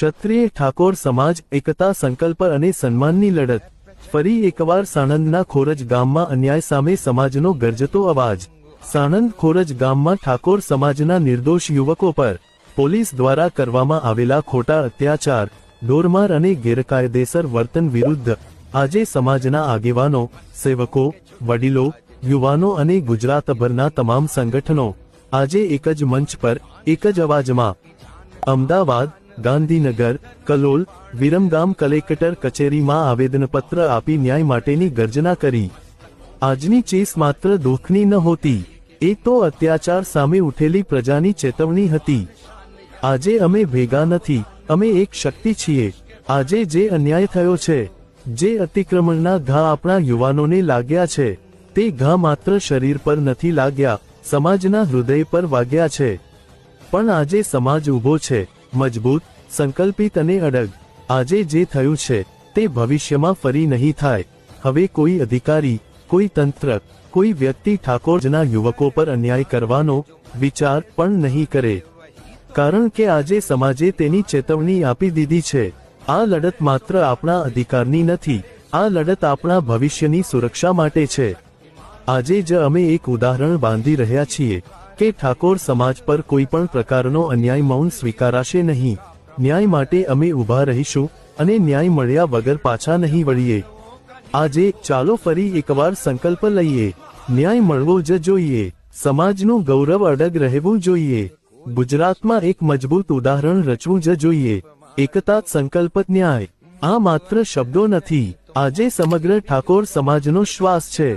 ક્ષત્રિય ઠાકોર સમાજ એકતા સંકલ્પ અને સન્માનની લડત। ફરી એકવાર સાણંદના ખોરજ ગામમાં અન્યાય સામે સમાજનો ગરજતો અવાજ। સાણંદ ખોરજ ગામમાં ઠાકોર સમાજના નિર્દોષ યુવકો પર પોલીસ દ્વારા કરવામાં આવેલા ખોટા અત્યાચાર, ઢોરમાર અને ગેરકાયદેસર વર્તન વિરુદ્ધ આજે સમાજના આગેવાનો, સેવકો, વડીલો, યુવાનો અને ગુજરાતભરના તમામ સંગઠનો આજે એક જ મંચ પર એક જ અવાજમાં અમદાવાદ, ગાંધીનગર, કલોલ, વિરમગામ કલેક્ટર કચેરીમાં આવેદનપત્ર આપી ન્યાય માટેની ગર્જના કરી। આજની ચીસ માત્ર દુઃખની નહોતી, એ તો અત્યાચાર સામે ઉઠેલી પ્રજાની ચેતવણી હતી। આજે અમે ભેગા નથી, અમે એક શક્તિ છીએ। આજે જે અન્યાય થયો છે, જે અતિક્રમણના ઘા આપણા યુવાનોને લાગ્યા છે, તે ઘા માત્ર શરીર પર નથી લાગ્યા, સમાજના હૃદય પર વાગ્યા છે। પણ આજે સમાજ ઊભો છે, મજબૂત, સંકલ્પિત અને અડગ। આજે જે થયું છે તે ભવિષ્યમાં ફરી નહીં થાય। હવે કોઈ અધિકારી, કોઈ તંત્ર, કોઈ વ્યક્તિ ઠાકોરના યુવકો પર અન્યાય કરવાનો વિચાર પણ નહીં કરે, કારણ કે આજે સમાજે તેની ચેતવણી આપી દીધી છે। આ લડત માત્ર આપણા અધિકારની નથી, આ લડત આપણા ભવિષ્યની સુરક્ષા માટે છે। આજે જ અમે એક ઉદાહરણ બાંધી રહ્યા છીએ કે ઠાકોર સમાજ પર કોઈ પણ પ્રકારનો અન્યાય મૌન સ્વીકારાશે નહીં। ન્યાય માટે અમે ઊભા રહીશું અને ન્યાય મળ્યા વગર પાછા નહીં વળીએ। આજે ચાલો ફરી એકવાર સંકલ્પ લઈએ, ન્યાય મળવો જ જોઈએ, સમાજનું ગૌરવ અડગ રહેવું જોઈએ, ગુજરાતમાં એક મજબૂત ઉદાહરણ રચવું જ જોઈએ। એકતા, સંકલ્પ, ન્યાય, આ માત્ર શબ્દો નથી, આજે સમગ્ર ઠાકોર સમાજનો શ્વાસ છે।